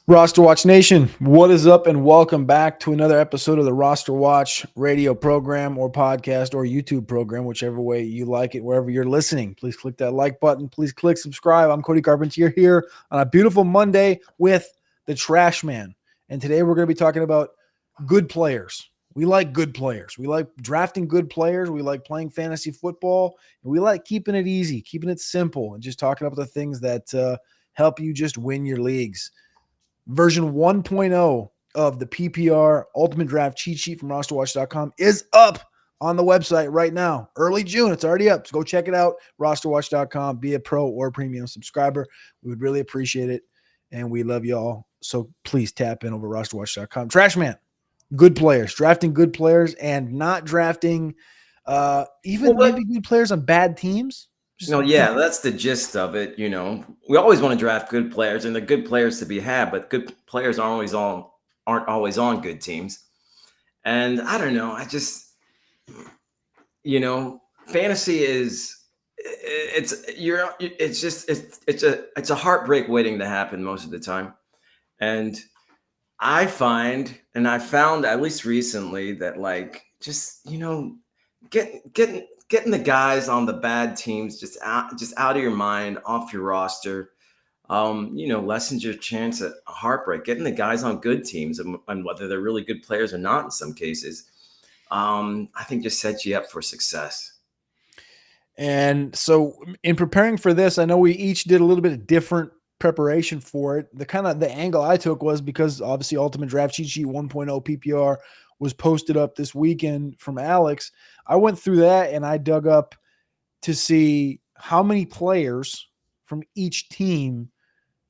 RosterWatch Nation, what is up, and welcome back to another episode of the RosterWatch radio program or podcast or YouTube program, whichever way you like it, wherever you're listening. Please click that like button. Please click subscribe. I'm Cody Carpentier here on a beautiful Monday with the Trash Man. And today we're going to be talking about good players. We like good players. We like drafting good players. We like playing fantasy football. And we like keeping it easy, keeping it simple, and just talking about the things that help you just win your leagues. Version 1.0 of the PPR Ultimate Draft cheat sheet from RosterWatch.com is up on the website right now. Early June, it's already up. So go check it out, RosterWatch.com. Be a pro or premium subscriber. We would really appreciate it, and we love y'all. So please tap in over RosterWatch.com. Trash Man, good players, drafting good players and not drafting maybe good players on bad teams. Yeah, that's the gist of it. We always want to draft good players, and they're good players to be had, but good players aren't always on good teams. And I don't know. Fantasy is it's a heartbreak waiting to happen most of the time. And I found at least recently that getting the guys on the bad teams just out of your mind, off your roster, lessens your chance at a heartbreak. Getting the guys on good teams and whether they're really good players or not in some cases, I think just sets you up for success. And so in preparing for this, I know we each did a little bit of different preparation for it. The angle I took was because obviously Ultimate Draft Cheat Sheet 1.0 PPR was posted up this weekend from Alex. I went through that and I dug up to see how many players from each team,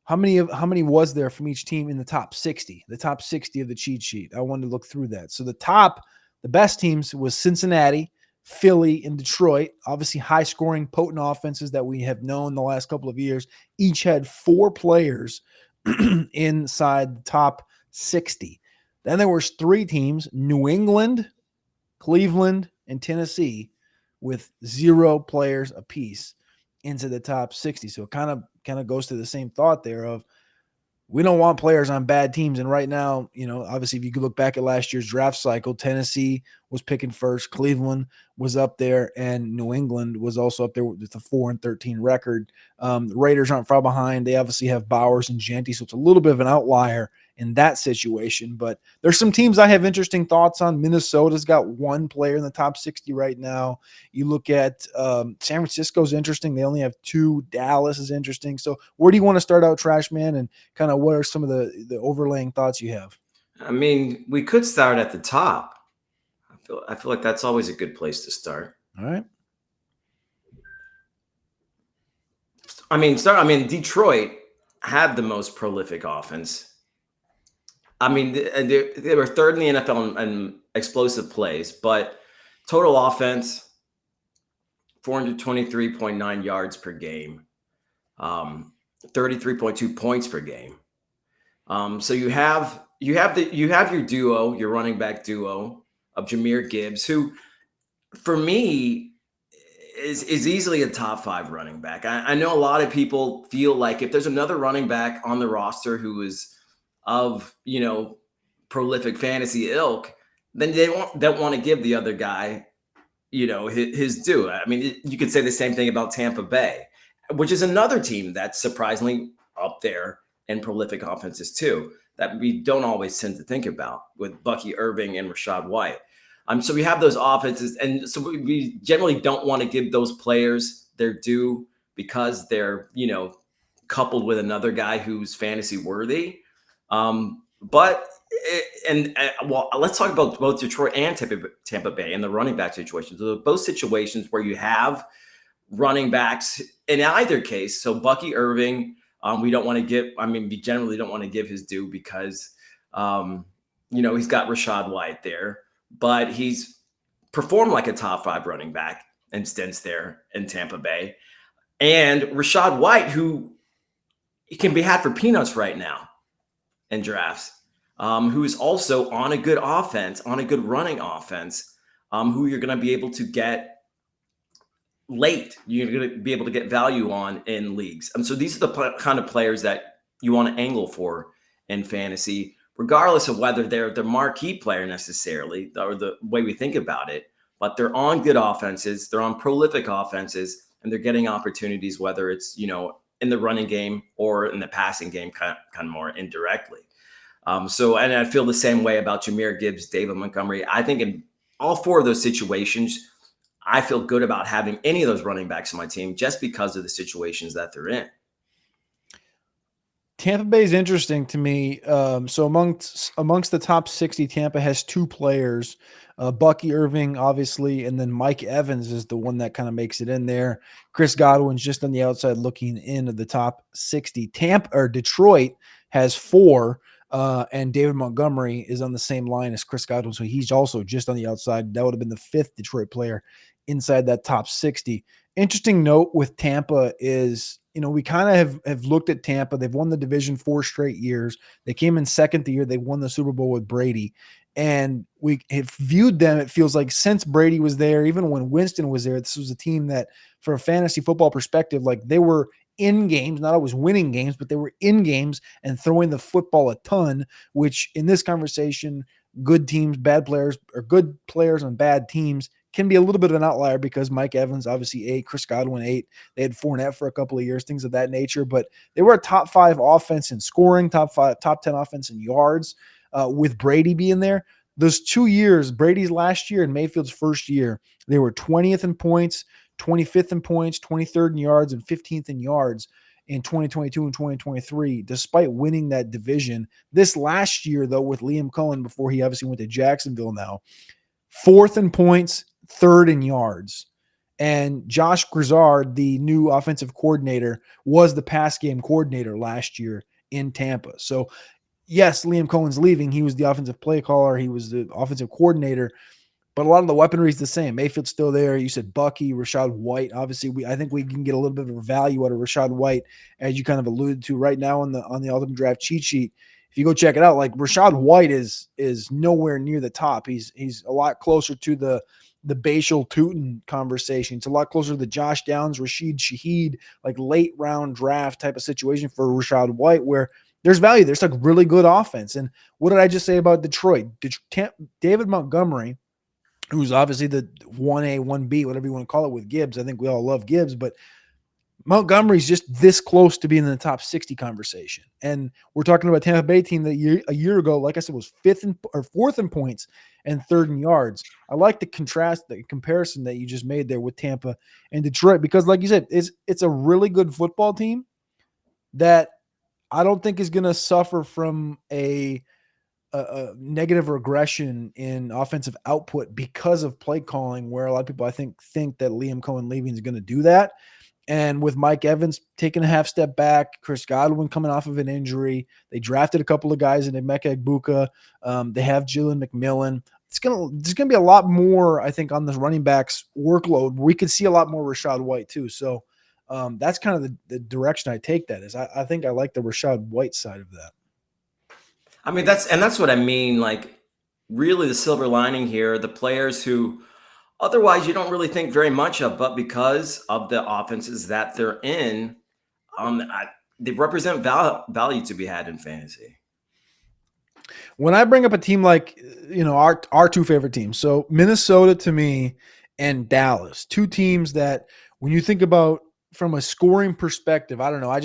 how many was there from each team in the top 60 of the cheat sheet. I wanted to look through that. So the best teams was Cincinnati, Philly, and Detroit. Obviously high scoring, potent offenses that we have known the last couple of years. Each had 4 players inside the top 60. Then there was 3 teams, New England, Cleveland, and Tennessee, with 0 players apiece into the top 60. So it kind of goes to the same thought there of we don't want players on bad teams. And right now, obviously if you could look back at last year's draft cycle, Tennessee was picking first, Cleveland was up there, and New England was also up there with a 4-13 record. Raiders aren't far behind. They obviously have Bowers and Genty, so it's a little bit of an outlier in that situation. But there's some teams I have interesting thoughts on. Minnesota's got 1 player in the top 60 right now. You look at San Francisco's interesting. They only have 2. Dallas is interesting. So where do you want to start out, Trash Man, and kind of what are some of the overlaying thoughts you have? I mean, we could start at the top. I feel like that's always a good place to start. All right. Detroit had the most prolific offense. I mean, they were 3rd in the NFL in explosive plays, but total offense, 423.9 yards per game, 33.2 points per game. So you have your duo, your running back duo of Jahmyr Gibbs, who for me is easily a top 5 running back. I know a lot of people feel like if there's another running back on the roster who is of, prolific fantasy ilk, then they don't want to give the other guy, his due. I mean, you could say the same thing about Tampa Bay, which is another team that's surprisingly up there in prolific offenses too, that we don't always tend to think about, with Bucky Irving and Rachaad White. So we have those offenses, and so we generally don't want to give those players their due because they're, coupled with another guy who's fantasy worthy. Let's talk about both Detroit and Tampa Bay and the running back situations. So both situations where you have running backs in either case. So Bucky Irving, we generally don't want to give his due because, he's got Rachaad White there, but he's performed like a top 5 running back in stints there in Tampa Bay. And Rachaad White, who can be had for peanuts right now in drafts, who is also on a good offense, on a good running offense, who you're going to be able to get late. You're going to be able to get value on in leagues. So these are the kind of players that you want to angle for in fantasy, regardless of whether they're the marquee player necessarily or the way we think about it. But they're on good offenses, they're on prolific offenses, and they're getting opportunities, whether it's, in the running game or in the passing game, kind of more indirectly. And I feel the same way about Jahmyr Gibbs, David Montgomery. I think in all four of those situations, I feel good about having any of those running backs on my team just because of the situations that they're in. Tampa Bay is interesting to me. So amongst the top 60, Tampa has two players, Bucky Irving, obviously, and then Mike Evans is the one that kind of makes it in there. Chris Godwin's just on the outside looking in of the top 60. Detroit has four, and David Montgomery is on the same line as Chris Godwin, so he's also just on the outside. That would have been the fifth Detroit player inside that top 60. Interesting note with Tampa is, we kind of have looked at Tampa. They've won the division 4 straight years. They came in second the year they won the Super Bowl with Brady. And we have viewed them, it feels like, since Brady was there, even when Winston was there, this was a team that, from a fantasy football perspective, like, they were in games, not always winning games, but they were in games and throwing the football a ton, which in this conversation, good teams, bad players, or good players on bad teams can be a little bit of an outlier because Mike Evans, obviously 8, Chris Godwin 8. They had Fournette for a couple of years, things of that nature. But they were a top 5 offense in scoring, top 10 offense in yards, with Brady being there. Those 2 years, Brady's last year and Mayfield's first year, they were 20th in points, 25th in points, 23rd in yards, and 15th in yards in 2022 and 2023, despite winning that division. This last year, though, with Liam Cohen, before he obviously went to Jacksonville now, 4th in points, 3rd in yards. And Josh Grizzard, the new offensive coordinator, was the pass game coordinator last year in Tampa. So, yes, Liam Cohen's leaving. He was the offensive play caller. He was the offensive coordinator. But a lot of the weaponry is the same. Mayfield's still there. You said Bucky, Rachaad White. Obviously, I think we can get a little bit of a value out of Rachaad White, as you kind of alluded to right now on the Ultimate Draft cheat sheet. If you go check it out, like, Rachaad White is nowhere near the top. He's a lot closer to the Bashal Tootin conversation. It's a lot closer to the Josh Downs, Rashid Shaheed, like, late round draft type of situation for Rachaad White, where there's value. There's like really good offense. And what did I just say about Detroit? David Montgomery, who's obviously the 1A, 1B, whatever you want to call it, with Gibbs. I think we all love Gibbs, but Montgomery's just this close to being in the top 60 conversation. And we're talking about a Tampa Bay team that a year ago, like I said, was 4th in points and 3rd in yards. I like the comparison that you just made there with Tampa and Detroit, because, like you said, it's a really good football team that I don't think is going to suffer from a negative regression in offensive output because of play calling, where a lot of people, I think that Liam Cohen leaving is going to do that. And with Mike Evans taking a half step back, Chris Godwin coming off of an injury, they drafted a couple of guys in Emeka Egbuka. They have Jalen McMillan. There's gonna be a lot more, I think, on the running backs workload. We could see a lot more Rachaad White too. So that's kind of the direction I take that is. I think I like the Rachaad White side of that. I mean, that's what I mean. Like, really, the silver lining here, the players who otherwise you don't really think very much of, but because of the offenses that they're in, they represent value to be had in fantasy. When I bring up a team like, our two favorite teams, so Minnesota to me and Dallas, two teams that when you think about from a scoring perspective, I don't know,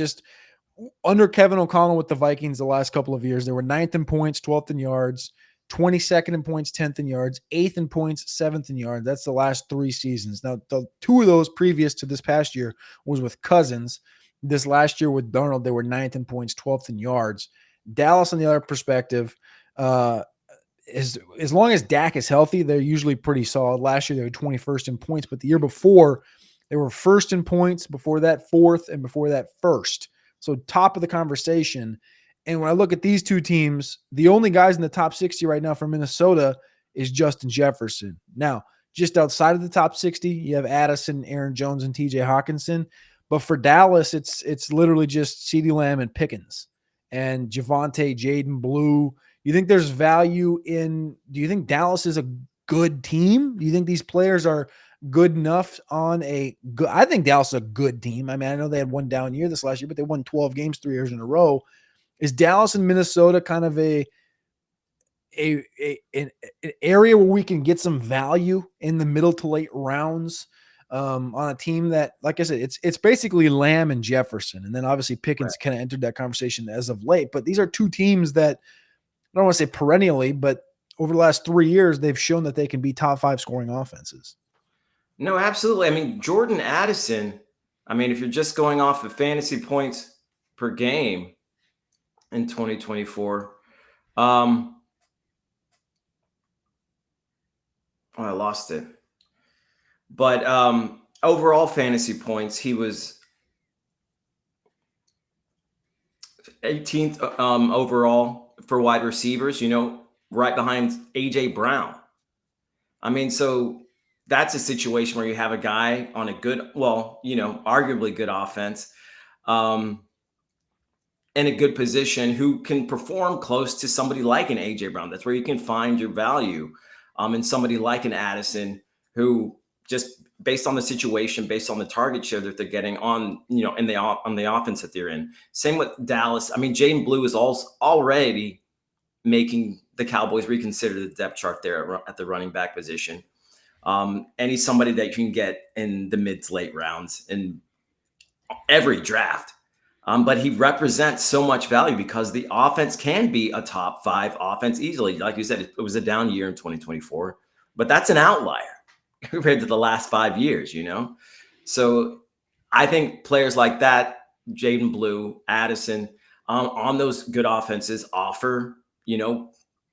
under Kevin O'Connell with the Vikings the last couple of years, they were 9th in points, 12th in yards, 22nd in points, 10th in yards, 8th in points, 7th in yards. That's the last 3 seasons. Now, the 2 of those previous to this past year was with Cousins. This last year with Darnold, they were 9th in points, 12th in yards. Dallas, on the other perspective, as long as Dak is healthy, they're usually pretty solid. Last year, they were 21st in points, but the year before, they were 1st in points, before that 4th, and before that 1st. So top of the conversation. And when I look at these two teams, the only guys in the top 60 right now for Minnesota is Justin Jefferson. Now, just outside of the top 60, you have Addison, Aaron Jones, and TJ Hawkinson. But for Dallas, it's literally just CeeDee Lamb and Pickens and Javonte, Jaden Blue. You think there's value do you think Dallas is a good team? Do you think these players are good enough I think Dallas is a good team. I mean, I know they had one down year this last year, but they won 12 games 3 years in a row. Is Dallas and Minnesota kind of an area where we can get some value in the middle to late rounds on a team that, like I said, it's basically Lamb and Jefferson, and then obviously Pickens kind of entered that conversation as of late. But these are two teams that I don't want to say perennially, but over the last 3 years, they've shown that they can be top 5 scoring offenses. No, absolutely. I mean, Jordan Addison, I mean, if you're just going off of fantasy points per game in 2024, oh, I lost it. But overall fantasy points, he was 18th overall for wide receivers, right behind A.J. Brown. I mean, so that's a situation where you have a guy on a good, well, arguably good offense, in a good position who can perform close to somebody like an A.J. Brown. That's where you can find your value in somebody like an Addison, who just based on the situation, based on the target share that they're getting on, in on the offense that they're in. Same with Dallas. I mean, Jaden Blue is also already making the Cowboys reconsider the depth chart there at the running back position. And he's somebody that you can get in the mid to late rounds in every draft. But he represents so much value because the offense can be a top 5 offense easily. Like you said, it was a down year in 2024, but that's an outlier compared to the last 5 years, So I think players like that, Jaden Blue, Addison, on those good offenses offer,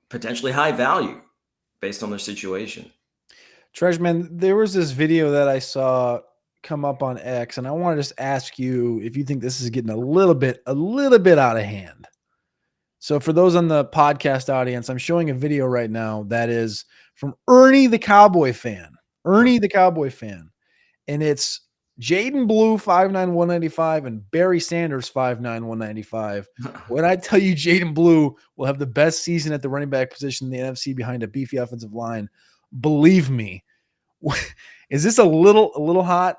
potentially high value based on their situation. Treasman, there was this video that I saw come up on X, and I want to just ask you if you think this is getting a little bit out of hand. So for those on the podcast audience, I'm showing a video right now that is from Ernie the Cowboy fan. And it's Jaden Blue 5'9", 195 and Barry Sanders 5'9", 195. When I tell you Jaden Blue will have the best season at the running back position in the NFC behind a beefy offensive line, believe me. Is this a little hot?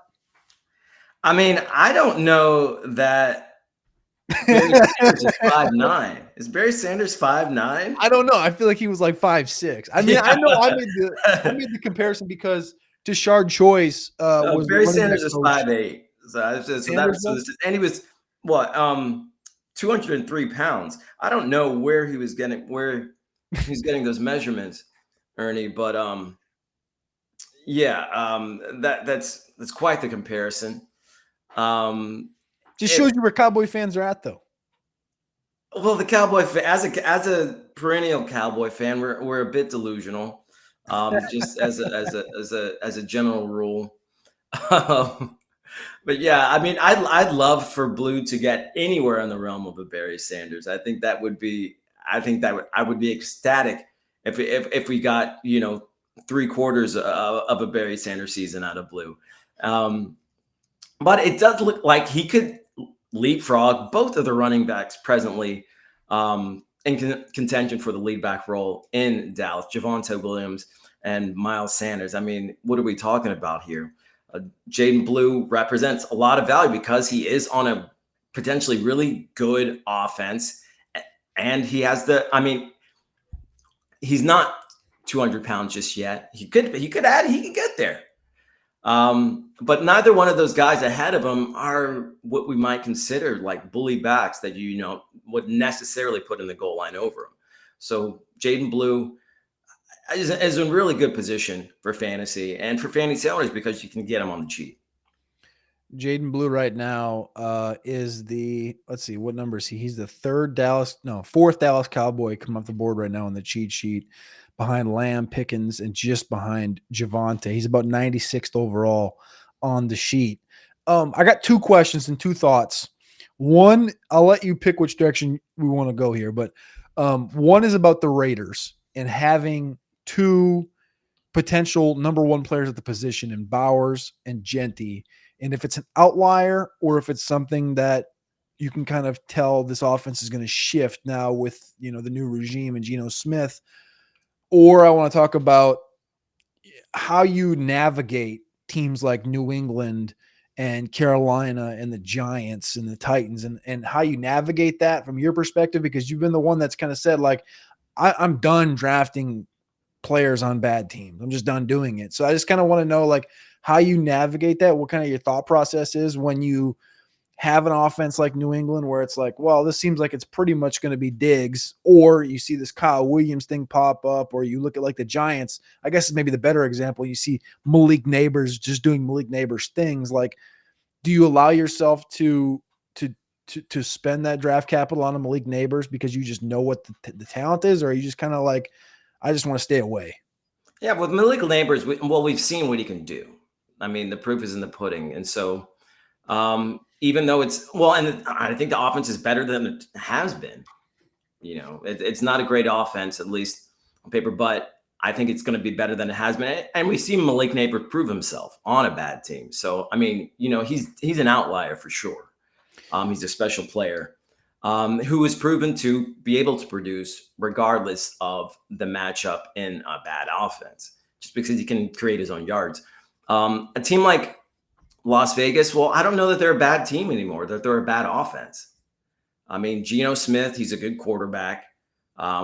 I mean, I don't know that Barry Sanders is 5'9". Is Barry Sanders 5'9"? I don't know. I feel like he was like 5'6". I mean, I know I made the comparison because Tashard Choice was Barry the running back Sanders is coach. 5'8". And he was what 203 pounds. I don't know where he's getting those measurements, Ernie, but that's quite the comparison. Just shows you where Cowboy fans are at, though. Well, the Cowboy fan, as a perennial Cowboy fan, we're a bit delusional, just as a general rule. But yeah, I mean, I'd love for Blue to get anywhere in the realm of a Barry Sanders. I think that would be. I would be ecstatic if we got 3/4 of a Barry Sanders season out of Blue. But it does look like he could leapfrog both of the running backs presently in contention for the lead back role in Dallas, Javonte Williams and Miles Sanders. I mean, what are we talking about here? Jaden Blue represents a lot of value because he is on a potentially really good offense. And he has he's not 200 pounds just yet. He could get there. But neither one of those guys ahead of him are what we might consider like bully backs that would necessarily put in the goal line over him. So Jaden Blue is in really good position for fantasy and for fantasy owners because you can get him on the cheap. Jaden Blue right now is let's see, what number is he? He's the fourth Dallas Cowboy coming off the board right now on the cheat sheet, behind Lamb, Pickens, and just behind Javonte. He's about 96th overall on the sheet. I got 2 questions and 2 thoughts. One, I'll let you pick which direction we want to go here, but one is about the Raiders and having 2 potential number 1 players at the position in Bowers and Genty. And if it's an outlier or if it's something that you can kind of tell this offense is going to shift now with, the new regime and Geno Smith. Or I want to talk about how you navigate teams like New England and Carolina and the Giants and the Titans, and how you navigate that from your perspective, because you've been the one that's kind of said, like, I'm done drafting players on bad teams. I'm just done doing it. So I just kind of want to know, like, how you navigate that, what kind of your thought process is when you have an offense like New England where it's like, well, this seems like it's pretty much going to be Diggs, or you see this Kyle Williams thing pop up, or you look at like the Giants, I guess is maybe the better example. You see Malik Neighbors just doing Malik Neighbors things. Like, do you allow yourself to spend that draft capital on a Malik Neighbors because you just know what the talent is, or are you just kind of like, I just want to stay away? Yeah, with Malik Neighbors, we've seen what he can do. I mean, the proof is in the pudding. And so even though and I think the offense is better than it has been. It's not a great offense, at least on paper, but I think it's going to be better than it has been. And we've seen Malik Neighbors prove himself on a bad team. So, I mean, he's an outlier for sure. He's a special player who has proven to be able to produce regardless of the matchup in a bad offense, just because he can create his own yards. A team like Las Vegas, well, I don't know that they're a bad team anymore, that they're a bad offense. I mean, Geno Smith, he's a good quarterback.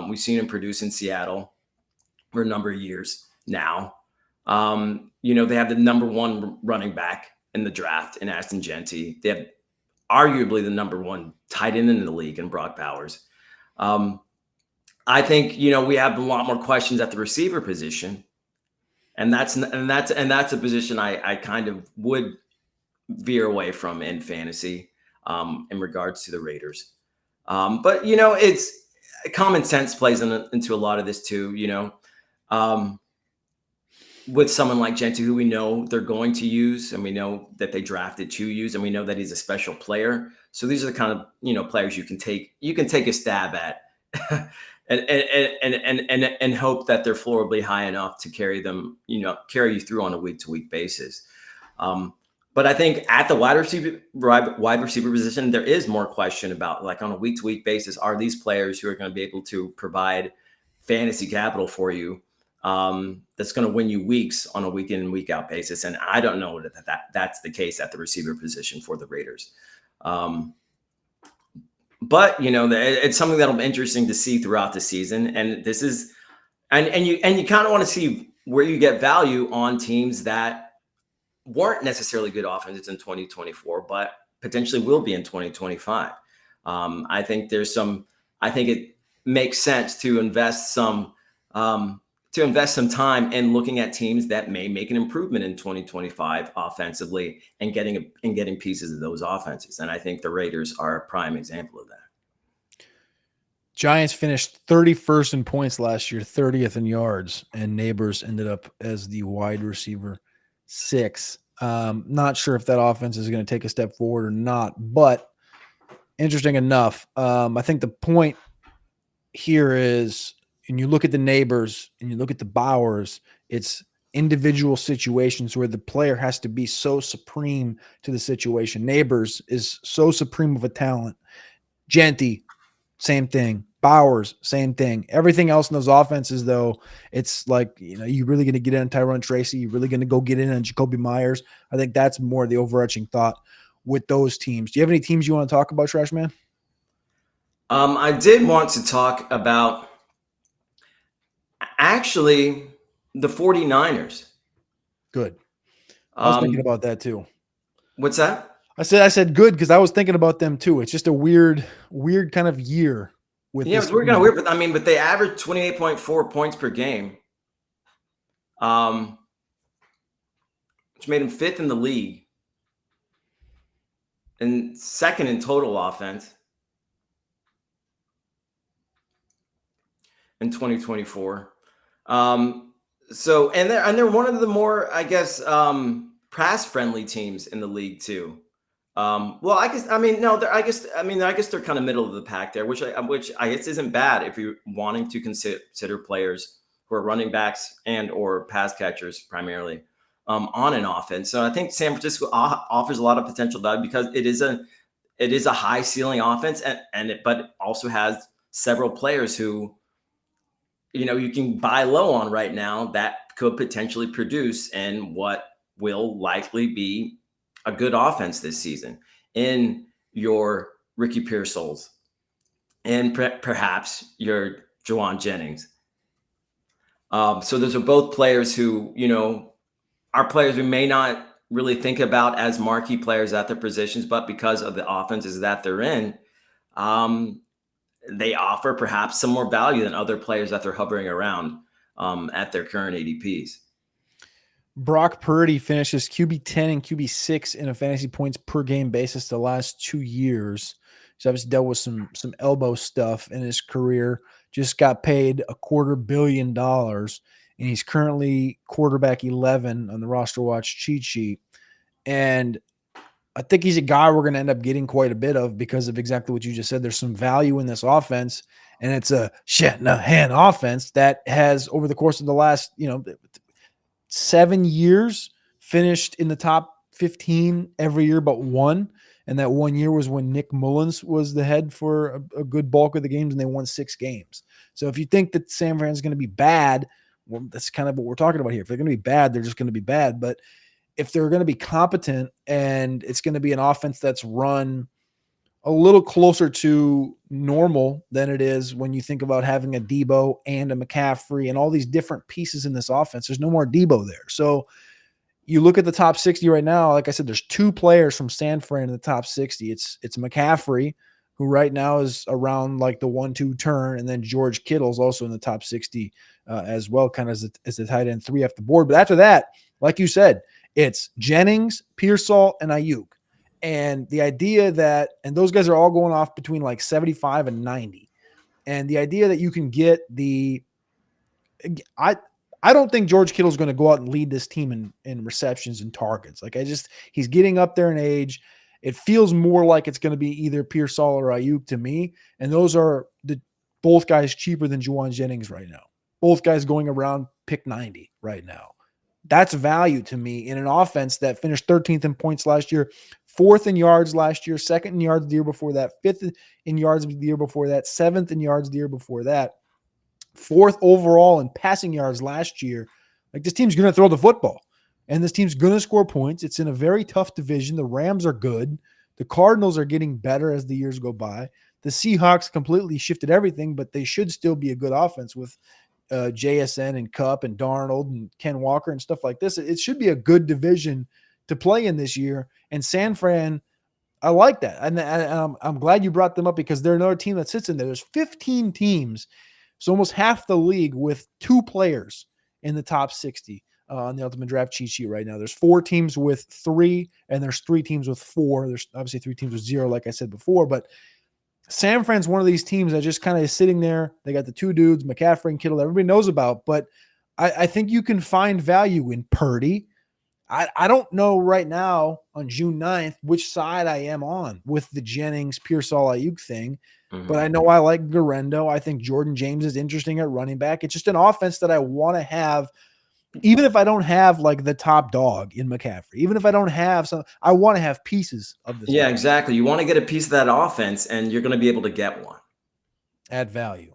We've seen him produce in Seattle for a number of years now. They have the number one running back in the draft in Aston Genty. They have arguably the number one tight end in the league in Brock Bowers. I think, we have a lot more questions at the receiver position. And that's a position I kind of would veer away from in fantasy in regards to the Raiders. But it's common sense plays into a lot of this too. With someone like Gentry, who we know they're going to use, and we know that they drafted to use, and we know that he's a special player. So these are the kind of players you can take a stab at, and hope that their floor will be high enough to carry you through on a week-to-week basis. But I think at the wide receiver position, there is more question about, like, on a week-to-week basis, are these players who are going to be able to provide fantasy capital for you that's going to win you weeks on a week-in and week-out basis? And I don't know that's the case at the receiver position for the Raiders. But it's something that'll be interesting to see throughout the season. And this is, and you kind of want to see where you get value on teams that weren't necessarily good offenses in 2024, but potentially will be in 2025. I think it makes sense to invest some time in looking at teams that may make an improvement in 2025 offensively and getting pieces of those offenses. And I think the Raiders are a prime example of that. Giants finished 31st in points last year, 30th in yards, and Neighbors ended up as the wide receiver 6. Not sure if that offense is going to take a step forward or not, but interesting enough. I think the point here is, and you look at the Neighbors and you look at the Bowers, it's individual situations where the player has to be so supreme to the situation. Neighbors is so supreme of a talent. Genty, same thing. Bowers, same thing. Everything else in those offenses, though, it's like, you really going to get in on Tyrone Tracy? You're really going to go get in on Jacoby Myers? I think that's more the overarching thought with those teams. Do you have any teams you want to talk about, Trash Man? I did want to talk about actually the 49ers. Good. I was thinking about that too. What's that? I said good because I was thinking about them too. It's just a weird kind of year. It's kind of weird, but but they averaged 28.4 points per game, which made them 5th in the league and 2nd in total offense in 2024. So they're one of the more, I guess, pass-friendly teams in the league too. I guess they're kind of middle of the pack there, which I guess isn't bad if you're wanting to consider players who are running backs and or pass catchers primarily on an offense. So I think San Francisco offers a lot of potential value because it is a high ceiling offense, but it also has several players who you can buy low on right now that could potentially produce in what will likely be a good offense this season in your Ricky Pearsall's and perhaps your Juwan Jennings. So those are both players who, are players we may not really think about as marquee players at their positions, but because of the offenses that they're in, um, they offer perhaps some more value than other players that they're hovering around at their current ADPs. Brock Purdy finishes QB 10 and QB 6 in a fantasy points per game basis the last 2 years. He's obviously dealt with some elbow stuff in his career. Just got paid $250 million, and he's currently quarterback 11 on the RosterWatch cheat sheet. And I think he's a guy we're going to end up getting quite a bit of because of exactly what you just said. There's some value in this offense, and it's a Shanahan offense that has, over the course of the last, 7 years, finished in the top 15 every year but one. And that 1 year was when Nick Mullins was the head for a good bulk of the games, and they won 6 games. So if you think that San Fran's going to be bad, well, that's kind of what we're talking about here. If they're going to be bad, they're just going to be bad. But if they're going to be competent and it's going to be an offense that's run a little closer to normal than it is when you think about having a Debo and a McCaffrey and all these different pieces in this offense, there's no more Debo there. So you look at the top 60 right now, like I said, there's 2 players from San Fran in the top 60. It's McCaffrey, who right now is around like the 1-2 turn, and then George Kittle's also in the top 60 as well, kind of as the tight end 3 off the board. But after that, like you said, it's Jennings, Pearsall, and Ayuk. And the idea that, and those guys are all going off between like 75 and 90. And the idea that you can get I don't think George Kittle is going to go out and lead this team in receptions and targets. Like he's getting up there in age. It feels more like it's going to be either Pearsall or Ayuk to me. And those are both guys cheaper than Juwan Jennings right now. Both guys going around pick 90 right now. That's value to me in an offense that finished 13th in points last year, 4th in yards last year, 2nd in yards the year before that, 5th in yards the year before that, 7th in yards the year before that, 4th overall in passing yards last year. Like, this team's going to throw the football, and this team's going to score points. It's in a very tough division. The Rams are good. The Cardinals are getting better as the years go by. The Seahawks completely shifted everything, but they should still be a good offense with JSN and Kupp and Darnold and Ken Walker and stuff like this. It should be a good division to play in this year. And San Fran, I like that. And I'm glad you brought them up because they're another team that sits in there. There's 15 teams, so almost half the league with 2 players in the top 60 on the Ultimate Draft cheat sheet right now. There's 4 teams with 3, and there's 3 teams with 4. There's obviously 3 teams with 0, like I said before, but San Fran's one of these teams that just kind of is sitting there. They got the 2 dudes, McCaffrey and Kittle, everybody knows about, but I think you can find value in Purdy. I don't know right now on June 9th which side I am on with the Jennings, Pearsall, Ayuk thing, but I know I like Garendo. I think Jordan James is interesting at running back. It's just an offense that I want to have, even if I don't have like the top dog in McCaffrey, even if I don't have some, I want to have pieces of this. Yeah, exactly. You want to get a piece of that offense, and you're going to be able to get one. Add value.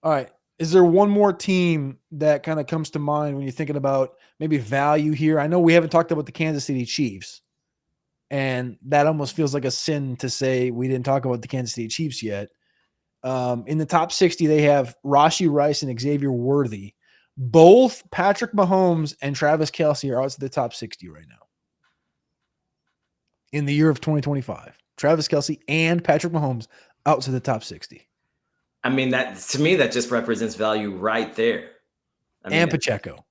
All right. Is there one more team that kind of comes to mind when you're thinking about maybe value here? I know we haven't talked about the Kansas City Chiefs, and that almost feels like a sin to say we didn't talk about the Kansas City Chiefs yet. In the top 60, they have Rashee Rice and Xavier Worthy. Both Patrick Mahomes and Travis Kelce are outside the top 60 right now. In the year of 2025, Travis Kelce and Patrick Mahomes outside the top 60. I mean, that to me, that just represents value right there. And Pacheco.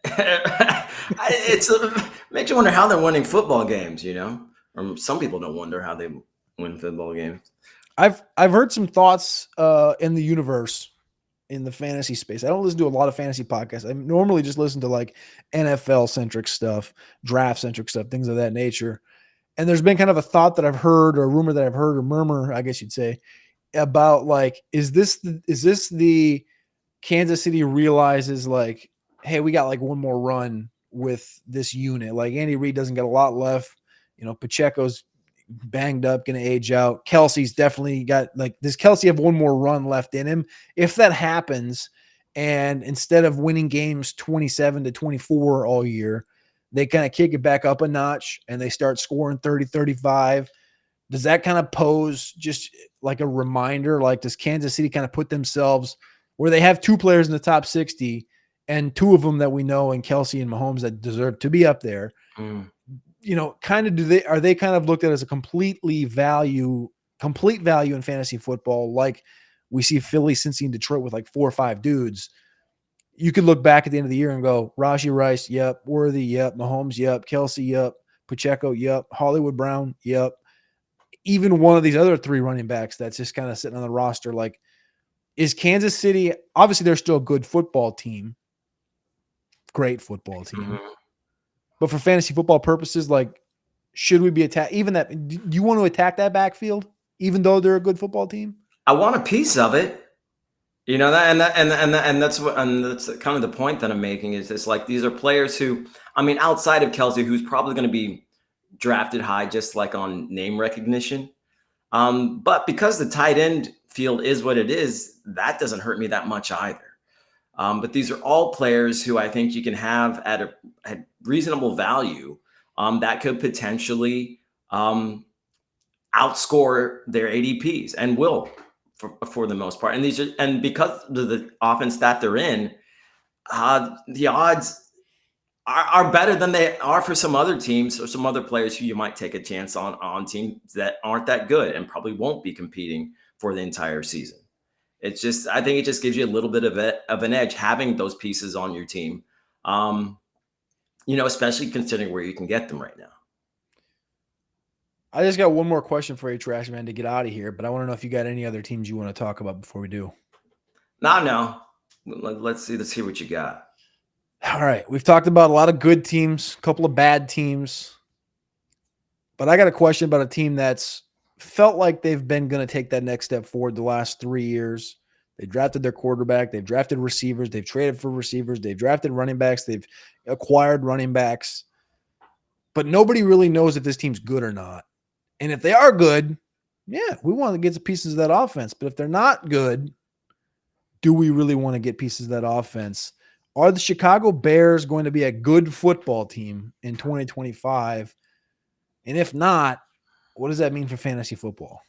It's makes you wonder how they're winning football games, Or some people don't wonder how they win football games. I've heard some thoughts in the universe in the fantasy space. I don't listen to a lot of fantasy podcasts. I normally just listen to like NFL centric stuff, draft centric stuff, things of that nature. And there's been kind of a thought that I've heard, or a rumor that I've heard, or murmur, I guess you'd say, about like, is this the Kansas City realizes like, hey, we got like one more run with this unit. Like Andy Reid doesn't get a lot left. Pacheco's banged up, going to age out. Kelsey's definitely got like, does Kelsey have one more run left in him? If that happens, and instead of winning games 27-24 all year, they kind of kick it back up a notch and they start scoring 30, 35. Does that kind of pose just like a reminder? Like, does Kansas City kind of put themselves where they have 2 players in the top 60 and 2 of them that we know in Kelsey and Mahomes that deserve to be up there? Kind of are they kind of looked at as a complete value in fantasy football? Like we see Philly, Cincy, and Detroit with like 4 or 5 dudes. You could look back at the end of the year and go, Rashee Rice, yep. Worthy, yep. Mahomes, yep. Kelsey, yep. Pacheco, yep. Hollywood Brown, yep. Even one of these other 3 running backs that's just kind of sitting on the roster. Like, is Kansas City, obviously they're still a good football team, great football team. But for fantasy football purposes, like, should we be attack? Even that, do you want to attack that backfield, even though they're a good football team? I want a piece of it. That's kind of the point that I'm making is it's like these are players who, I mean, outside of Kelsey, who's probably going to be drafted high just like on name recognition. But because the tight end field is what it is, that doesn't hurt me that much either. But these are all players who I think you can have at reasonable value that could potentially outscore their ADPs and will for the most part. And because of the offense that they're in, the odds are better than they are for some other teams or some other players who you might take a chance on teams that aren't that good and probably won't be competing for the entire season. I think it just gives you a little bit of an edge having those pieces on your team, especially considering where you can get them right now. I just got one more question for you, Trash Man, to get out of here, but I want to know if you got any other teams you want to talk about before we do. No. Let's see what you got. All right. We've talked about a lot of good teams, a couple of bad teams, but I got a question about a team that's felt like they've been going to take that next step forward the last 3 years. They drafted their quarterback. They've drafted receivers. They've traded for receivers. They've drafted running backs. They've acquired running backs, but nobody really knows if this team's good or not. And if they are good, yeah, we want to get some pieces of that offense. But if they're not good, do we really want to get pieces of that offense? Are the Chicago Bears going to be a good football team in 2025? And if not, what does that mean for fantasy football?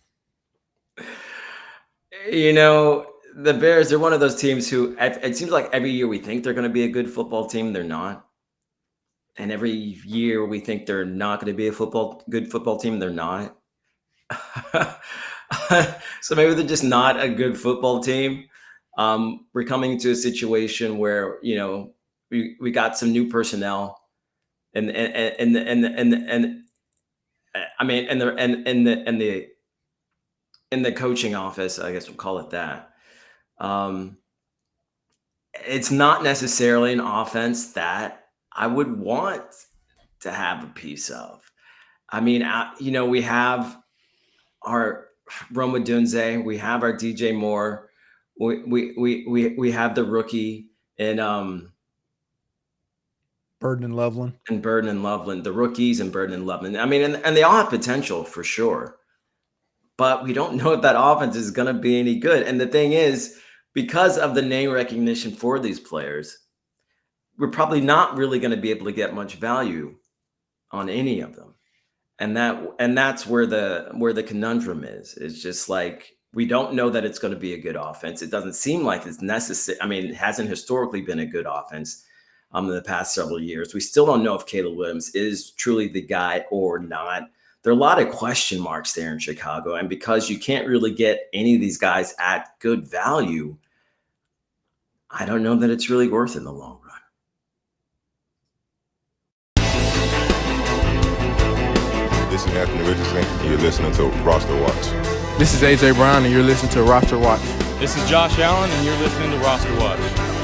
The Bears, they're one of those teams who it seems like every year we think they're going to be a good football team. They're not. And every year we think they're not going to be a good football team. They're not. So maybe they're just not a good football team. We're coming to a situation where, we got some new personnel and the coaching office, I guess we'll call it that. It's not necessarily an offense that I would want to have a piece of. I mean, we have our Rome Odunze, we have our DJ Moore, we have the rookie in Burden and Loveland. The rookies and Burden and Loveland. I mean, and they all have potential for sure, but we don't know if that offense is going to be any good. And the thing is, because of the name recognition for these players, we're probably not really going to be able to get much value on any of them. And that's where the conundrum is. It's just like, we don't know that it's going to be a good offense. It doesn't seem like it's necessary. I mean, it hasn't historically been a good offense in the past several years. We still don't know if Caleb Williams is truly the guy or not. There are a lot of question marks there in Chicago. And because you can't really get any of these guys at good value, I don't know that it's really worth it in the long run. This is Anthony Richardson. You're listening to RosterWatch. This is AJ Brown, and you're listening to RosterWatch. This is Josh Allen, and you're listening to RosterWatch.